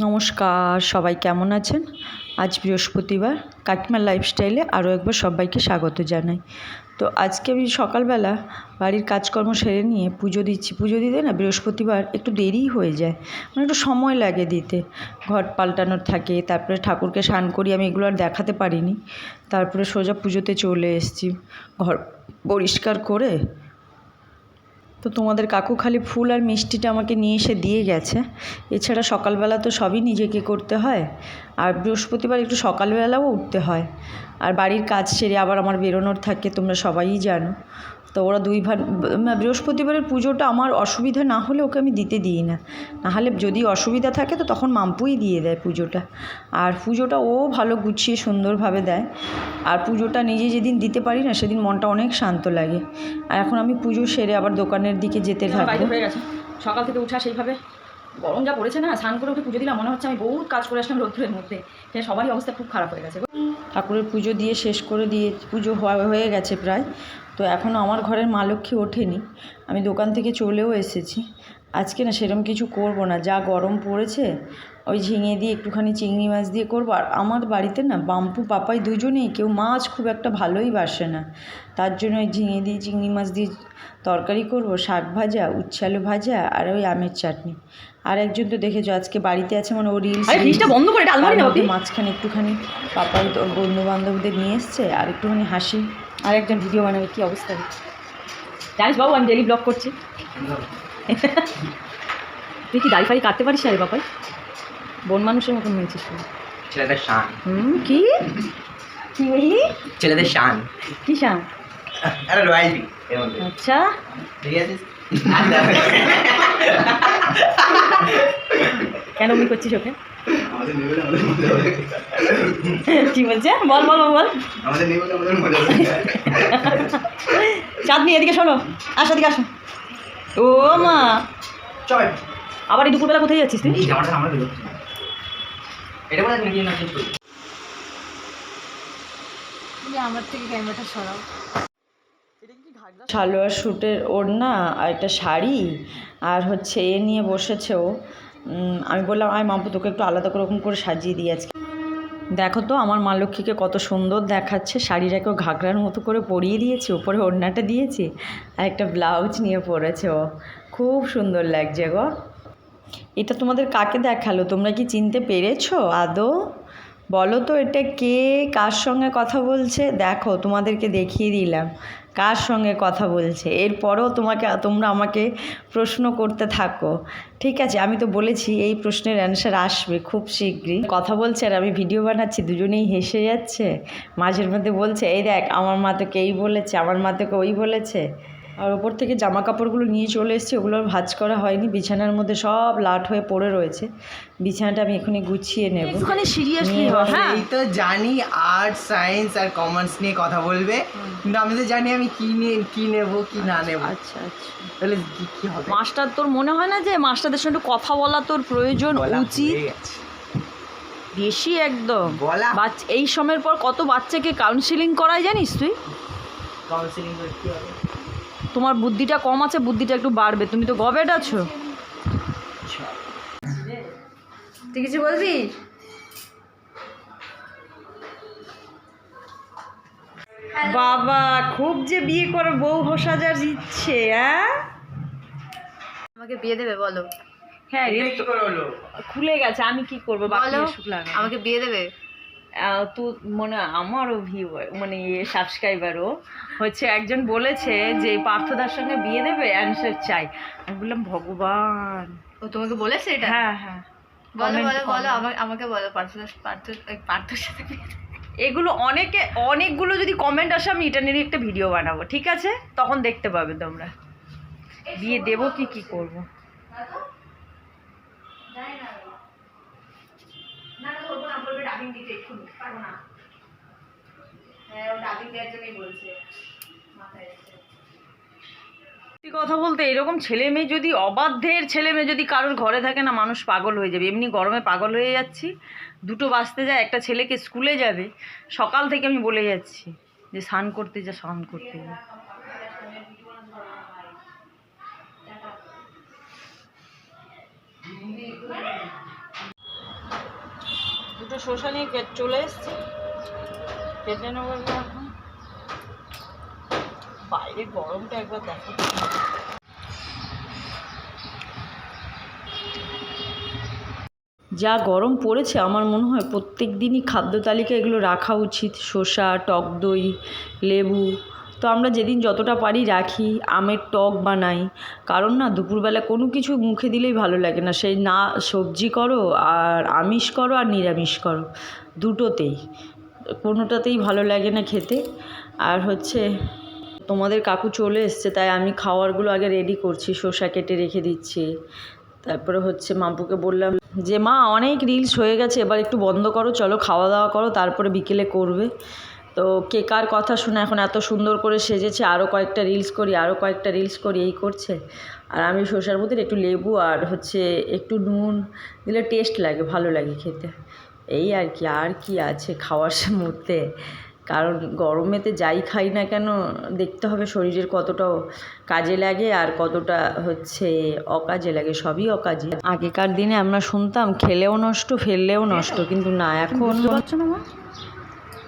নমস্কার, সবাই কেমন আছেন? আজ বৃহস্পতিবার, কাকিমার লাইফস্টাইলে আরও একবার সবাইকে স্বাগত জানাই। তো আজকে আমি সকালবেলা বাড়ির কাজকর্ম সেরে নিয়ে পুজো দিচ্ছি। পুজো দিতে না বৃহস্পতিবার একটু দেরিই হয়ে যায়, মানে একটু সময় লাগে দিতে। ঘর পাল্টানোর থাকে, তারপরে ঠাকুরকে স্নান করি, আমি এগুলো আর দেখাতে পারিনি। তারপরে সোজা পুজোতে চলে এসেছি। ঘর পরিষ্কার করে তো তোমাদের কাকু খালি ফুল আর মিষ্টিটা আমাকে নিয়ে এসে দিয়ে গেছে। এছাড়া সকালবেলা তো সবই নিজেকে করতে হয়, আর বৃহস্পতিবার একটু সকালবেলাও উঠতে হয়, আর বাড়ির কাজ সেরে আবার আমার বেরোনোর থাকে, তোমরা সবাই জানো। তো ওরা বৃহস্পতিবারের পুজোটা আমার অসুবিধা না হলে ওকে আমি দিতে দিই না। নাহলে যদি অসুবিধা থাকে তো তখন মাম্পুই দিয়ে দেয় পুজোটা। আর পুজোটা ও ভালো গুছিয়ে সুন্দরভাবে দেয়। আর পুজোটা নিজে যেদিন দিতে পারি না সেদিন মনটা অনেক শান্ত লাগে। আর এখন আমি পুজো সেরে আবার দোকানের দিকে যেতে থাকবো। হয়ে গেছে সকাল থেকে উঠা, সেইভাবে গরম যা পড়েছে না, স্নান করে উঠে পুজো দিলাম, মনে হচ্ছে আমি বহুত কাজ করে আসলাম রোদ্রের মধ্যে। সবারই অবস্থা খুব খারাপ হয়ে গেছে। ঠাকুরের পুজো দিয়ে শেষ করে দিয়ে পুজো হয়ে গেছে প্রায়। তো এখনও আমার ঘরের মা লক্ষ্মী ওঠেনি, আমি দোকান থেকে চলেও এসেছি। আজকে না সেরকম কিছু করব না, যা গরম পড়েছে ওই ঝিঙে দিয়ে একটুখানি চিংড়ি মাছ দিয়ে করবো। আর আমার বাড়িতে না বাম্পু পাপাই দুজনেই কেউ মাছ খুব একটা ভালোই বাসে না, তার জন্য ওই ঝিঙে দিয়ে চিংড়ি মাছ দিয়ে তরকারি করব, শাক ভাজা, উচ্ছে আলু ভাজা, আর ওই আমের চাটনি। আর একজন তো দেখেছো আজকে বাড়িতে আছে, মানে ও ফ্রিজটা বন্ধ করে আলমারি নাও। মাঝখানে একটুখানি পাপাই বন্ধু বান্ধবদের নিয়ে এসছে, আর একটুখানি হাসি। আর একজন ভিডিও বানাবে, কি অবস্থা জানিস বাবু, আমি ডেলি ব্লগ করছি। তুই কি দাড়ি ফাড়ি কাটতে পারিস আরে বাপাই? বন মানুষের মতন হয়েছিস ছেলেদের শান। কি কি বললি? ছেলেদের শান। কি শান? আরে রয়্যালটি এর মধ্যে। আচ্ছা ঠিক আছে। কেন উনি করছিস ওকে? কি বলছে? বল বল বল। চাঁদনি এদিকে শোনো, আসো এদিকে আসো। ও মা, আবার এই দুপুরবেলা কোথায় যাচ্ছিস তুই? আমার থেকে ক্যামেরাটা সরাও। সালোয়ার স্যুটের ওড়না আর একটা শাড়ি, আর হচ্ছে এ নিয়ে বসেছে ও। আমি বললাম আয় মাম্পু তোকে একটু আলাদা রকম করে সাজিয়ে দিই আজকে। দেখো তো আমার মা লক্ষ্মীকে কত সুন্দর দেখাচ্ছে, শাড়িটাকেও ঘাগরার মতো করে পরিয়ে দিয়েছে, উপরে ওড়নাটা দিয়েছে, আর একটা ব্লাউজ নিয়ে পরেছে ও, খুব সুন্দর লাগছে গো। এটা তোমাদের কাকে দেখালো, তোমরা কি চিনতে পেরেছো আদৌ? বলো তো এটা কে, কার সঙ্গে কথা বলছে? দেখো তোমাদেরকে দেখিয়ে দিলাম কার সঙ্গে কথা বলছে। এরপরও তোমরা আমাকে প্রশ্ন করতে থাকো, ঠিক আছে? আমি তো বলেছি এই প্রশ্নের অ্যান্সার আসবে খুব শীঘ্রই। কথা বলছে আর আমি ভিডিও বানাচ্ছি, দুজনেই হেসে যাচ্ছে। মাঝের মধ্যে বলছে এই দেখ আমার মা তোকে এই বলেছে, আমার মা তোকে ওই বলেছে। আর ওপর থেকে জামা কাপড়গুলো নিয়ে চলে এসেছি, ওগুলো ভাঁজ করা হয়নি, বিছানার মধ্যে সব লাট হয়ে পড়ে রয়েছে। বিছানাটা আমি এখনই গুছিয়ে নেব। একটুখানি সিরিয়াসলি হ্যাঁ। এই তো জানি আর্ট সায়েন্স আর কমার্স নিয়ে কথা বলবে, কিন্তু আমি তো জানি আমি কি নেব কি না নেব। আচ্ছা আচ্ছা, তাহলে কি হবে? মাস্টার, তোর মনে হয় না যে মাস্টারদের সঙ্গে একটু কথা বলা তোর প্রয়োজন উচিত? বেশি একদম এই সময়ের পর কত বাচ্চাকে কাউন্সিলিং করায় জানিস তুই? কাউন্সিলিং করে কি হবে? তোমার বুদ্ধিটা কম আছে, বুদ্ধিটা একটু বাড়বে, তুমি তো গবেট আছো। তুই কিছু বলবি? বাবা খুব যে বিয়ে করে বউ সাজার ইচ্ছে, হ্যাঁ? আমাকে বিয়ে দেবে বলো? হ্যাঁ রে, কি করে হলো? খুলে গেছে, আমি কি করবো? বলো, আমাকে বিয়ে দেবে? তো মনে আমারও ভিউয়ার মানে সাবস্ক্রাইবারও হচ্ছে একজন বলেছে যে পার্থদার সঙ্গে বিয়ে দেবে, অ্যান্সার চাই। আমি বললাম ভগবান। ও তোমাকে বলেছে এটা? হ্যাঁ হ্যাঁ, বলো বলো বলো, আমাকে বলো পার্থর সাথে এগুলো অনেকগুলো যদি কমেন্ট আসে আমি এটা নিয়ে একটা ভিডিও বানাবো, ঠিক আছে? তখন দেখতে পাবে তোমরা বিয়ে দেবো কি করবো। কথা বলতে এরকম ছেলে মেয়ে যদি, অবাধ্যের ছেলে মেয়ে যদি কারোর ঘরে থাকে না, মানুষ পাগল হয়ে যাবে। এমনি গরমে পাগল হয়ে যাচ্ছি, 2টো বাজতে যায়, একটা ছেলেকে স্কুলে যাবে, সকাল থেকে আমি বলে যাচ্ছি যে স্নান করতে যা। একটা শসা নিয়ে চলে এসছি, কেটে নেবো এখন। বাইরে গরমটা একবার দেখো। যা গরম পড়েছে, আমার মনে হয় প্রত্যেক দিনই খাদ্য তালিকায় এগুলো রাখা উচিত। শসা, টক দই, লেবু। তো আমরা যেদিন যতটা পারি রাখি। আমের টক বানাই, কারণ না দুপুরবেলা কোনো কিছু মুখে দিলেই ভালো লাগে না, সেই না সবজি করো আর আমিষ করো আর নিরামিষ করো, দুটোতেই কোনোটাতেই ভালো লাগে না খেতে। আর হচ্ছে তোমাদের কাকু চলে এসছে, তাই আমি খাওয়ারগুলো আগে রেডি করছি, শসা কেটে রেখে দিচ্ছি। তারপরে হচ্ছে মাম্পুকে বললাম যে মা অনেক রিলস হয়ে গেছে, এবার একটু বন্ধ করো, চলো খাওয়া দাওয়া করো, তারপরে বিকেলে করবে। তো কে কার কথা শুনে এখন এত সুন্দর করে সেজেছে, আরও কয়েকটা রিলস করি, আরও কয়েকটা রিলস করি, এই করছে। আর আমি শসার মধ্যে একটু লেবু আর হচ্ছে একটু নুন দিলে টেস্ট লাগে, ভালো লাগে খেতে। এই আর কি, আর কি আছে খাওয়ার মধ্যে। কারণ গরমেতে যাই খাই না কেন দেখতে হবে শরীরের কতটা কাজে লাগে আর কতটা হচ্ছে অকাজে লাগে, সবই অকাজে। আগেকার দিনে আমরা শুনতাম খেলেও নষ্ট ফেললেও নষ্ট, কিন্তু না এখন পারছো না মা,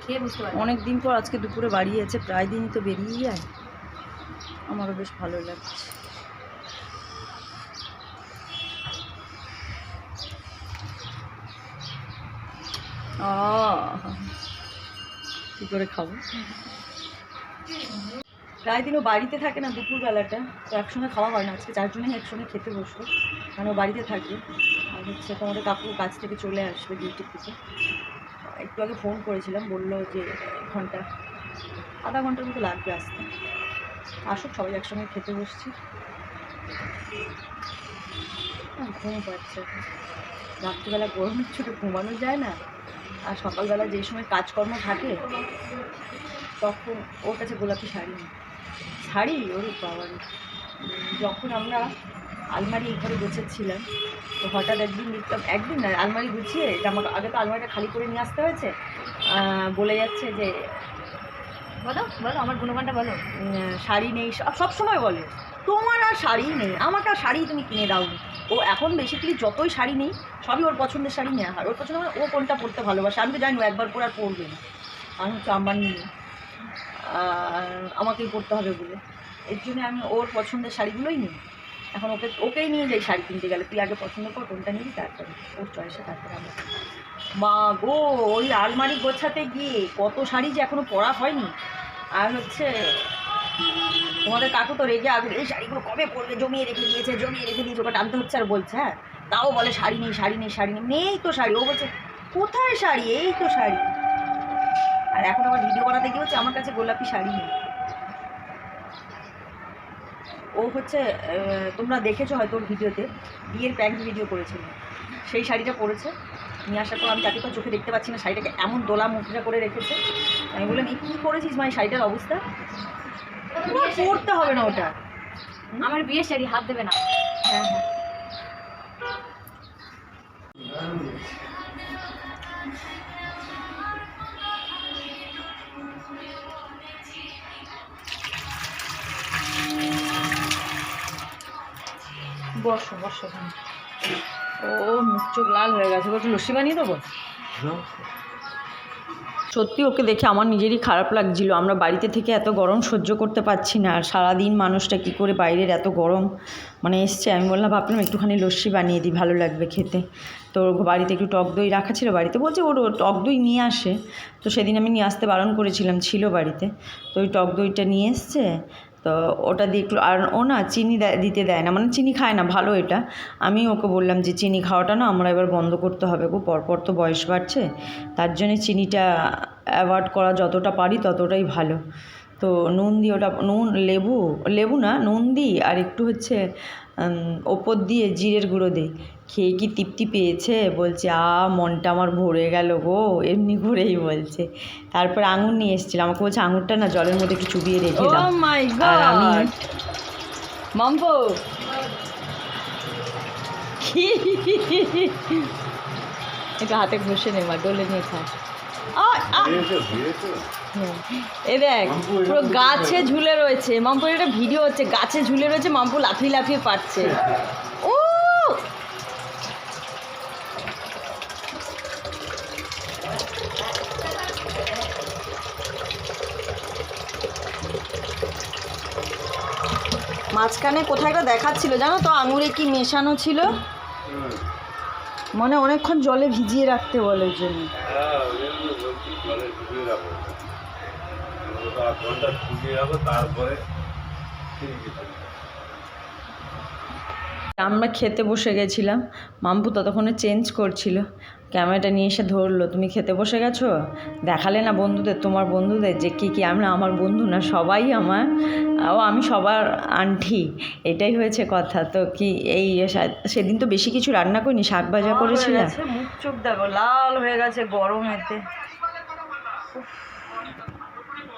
খেয়ে বুঝতে পারি। অনেক দিন পর আজকে দুপুরে বাড়িয়েছে, প্রায় দিনই তো বেরিয়ে যায়, আমারও বেশ ভালো লাগছে। কী করে খাবো, প্রায় দিনও বাড়িতে থাকে না দুপুরবেলাটা, তো একসঙ্গে খাওয়া হয় না। আজকে চারজনেই একসঙ্গে খেতে বসবো, কারণ ও বাড়িতে থাকে। আর হচ্ছে তোমাদের কাকুর কাছ থেকে চলে আসবে ডিউটির থেকে। একটু আগে ফোন করেছিলাম, বললো যে আধা ঘন্টার মতো লাগবে আসতে। আসুক, সবাই একসঙ্গে খেতে বসছি। ঘুম পাচ্ছে, রাত্রিবেলা গরমের ছুটে ঘুমানো যায় না, আর সকালবেলা যে সময় কাজকর্ম থাকে তখন ওর কাছে গোলাপি শাড়ি ওর বাবার। যখন আমরা আলমারি এই ঘরে গোছাচ্ছিলাম, তো হঠাৎ একদিন দেখলাম, একদিন না আলমারি গুছিয়ে জামা, আগে তো আলমারিটা খালি করে নিয়ে আসতে হয়েছে, বলে যাচ্ছে যে বলো বলো আমার গুণগানটা বলো। শাড়ি নেই, সব সময় বলে তোমার আর শাড়ি নেই, আমাকে আর শাড়ি তুমি কিনে দাওনি। ও এখন বেসিক্যালি যতই শাড়ি নেই সবই ওর পছন্দের শাড়ি নেওয়া হয়, ওর পছন্দ মানে ও কোনটা পরতে ভালোবাসে। আমি তো জানি ও একবার পরে আর পরবে না, আমি হচ্ছে আমার নিয়ে আমাকেই পরতে হবে বলে, এর জন্য আমি ওর পছন্দের শাড়িগুলোই নিই। এখন ওকেই নিয়ে যাই শাড়ি কিনতে গেলে, তুই আগে পছন্দ কর কোনটা নিবি, তারপরে ওর চয়েসে তারপরে আমার। মা গো, ওই আলমারি গোছাতে গিয়ে কত শাড়ি যে এখনও পরা হয়নি। আর হচ্ছে তোমাদের কাকু তো রেগে আগে, এই শাড়িগুলো কবে পরবে, জমিয়ে রেখে দিয়েছে, ওটা টানতে হচ্ছে আর বলছে। হ্যাঁ, তাও বলে শাড়ি নেই, নেই তো শাড়ি। ও বলছে কোথায় শাড়ি, এই তো শাড়ি। আর এখন আবার ভিডিও বানাতে গিয়ে হচ্ছে আমার কাছে গোলাপি শাড়ি নেই। ও হচ্ছে তোমরা দেখেছো হয়তো ওর ভিডিওতে, বিয়ের প্যান্ট ভিডিও করেছিল, সেই শাড়িটা পরেছে। নিয়ে আসার পর আমি তাকে তো চোখে দেখতে পাচ্ছি না, শাড়িটাকে এমন দোলা মুখটা করে রেখেছে। আমি বললাম এই কী করেছিস মা, এই শাড়িটার অবস্থা, পরতে হবে না ওটা। আমার বিয়ের শাড়ি, হাত দেবে না। হ্যাঁ হ্যাঁ, বসো। ও মুখ চোখ লাল হয়ে গেছে, একটু লস্যি বানিয়ে দেবো। সত্যি ওকে দেখে আমার নিজেরই খারাপ লাগছিল, আমরা বাড়িতে থেকে এত গরম সহ্য করতে পারছি না, আর সারাদিন মানুষটা কি করে বাইরের এত গরম মানে এসছে। আমি ভাবলাম একটুখানি লস্যি বানিয়ে দিই, ভালো লাগবে খেতে। তো বাড়িতে একটু টক দই রাখা ছিল, বাড়িতে বলছে ওর টক দই নিয়ে আসে, তো সেদিন আমি নিয়ে আসতে বারণ করেছিলাম, ছিল বাড়িতে। তো ওই টক দইটা নিয়ে এসছে, তো ওটা দিয়ে একটু, আর ও না চিনি দিতে দেয় না, মানে চিনি খায় না, ভালো এটা। আমি ওকে বললাম যে চিনি খাওয়াটা না আমরা এবার বন্ধ করতে হবে গো, পরপর তো বয়স বাড়ছে, তার জন্যে চিনিটা অ্যাভয়েড করা যতটা পারি ততটাই ভালো। তো নুন দিই, ওটা লেবু না নুন দিই, আর একটু হচ্ছে ওপর দিয়ে জিরের গুঁড়ো দিই। খেয়ে কি তৃপ্তি পেয়েছে, বলছে মনটা আমার ভরে গেল গো, এমনি করেই বলছে। তারপরে আঙুর নিয়ে এসেছিলাম, আমাকে বলছে আঙুরটা না জলের মধ্যে একটু চুবিয়ে রেখে দাও। আর আমি মাম্পো একটু হাতে ঘষে নে মা, ডলে নিয়ে খা। এ দেখ পুরো গাছে ঝুলে রয়েছে, মাম্পুর একটা ভিডিও হচ্ছে, গাছে ঝুলে রয়েছে, মাম্পু লাফিয়ে পাচ্ছে। ও মাঝখানে কোথায় একটা দেখাচ্ছিল জানো তো, আঙুরে কি মেশানো ছিল, মানে অনেকক্ষণ জলে ভিজিয়ে রাখতে বলে ওই জন্য। আমরা খেতে বসে গেছিলাম, মাম্পু ততক্ষণে চেঞ্জ করছিল, ক্যামেরাটা নিয়ে এসে ধরলো, তুমি খেতে বসে গেছো, দেখালে না বন্ধুদের, তোমার বন্ধুদের যে কী কী, আমরা আমার বন্ধু না সবাই আমার, আমি সবার আন্টি, এটাই হয়েছে কথা। তো কি এই সেদিন তো বেশি কিছু রান্না করিনি, শাক ভাজা করেছিলাম। মুখ চোখ দেখো লাল হয়ে গেছে গরমেতে,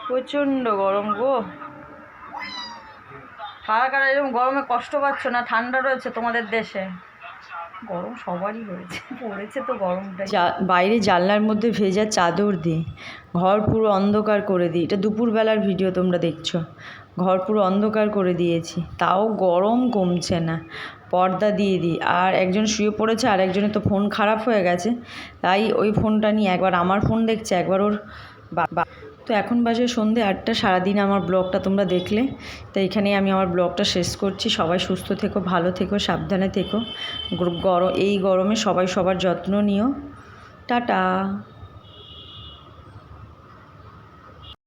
প্রচণ্ড গরম গো। কারা কারা এরকম গরমে কষ্ট পাচ্ছ না, ঠান্ডা রয়েছে তোমাদের দেশে? গরম সবারই হয়েছে, পড়েছে তো গরমটা। বাইরে জানলার মধ্যে ভেজা চাদর দিই, ঘর পুরো অন্ধকার করে দিই। এটা দুপুরবেলার ভিডিও তোমরা দেখছো, ঘর পুরো অন্ধকার করে দিয়েছি, তাও গরম কমছে না। পর্দা দিয়ে দিই, আর একজন শুয়ে পড়েছে, আর একজনের তো ফোন খারাপ হয়ে গেছে, তাই ওই ফোনটা নিয়ে একবার আমার ফোন দেখছে, একবার ওর বাবা। তো এখন বাজে সন্ধ্যে 8টা, সারাদিন আমার ব্লগটা তোমরা দেখলে, তাই এখানেই আমি আমার ব্লগটা শেষ করছি। সবাই সুস্থ থেকো, ভালো থেকো, সাবধানে থেকো। এই গরমে সবাই সবার যত্ন নিও। টাটা।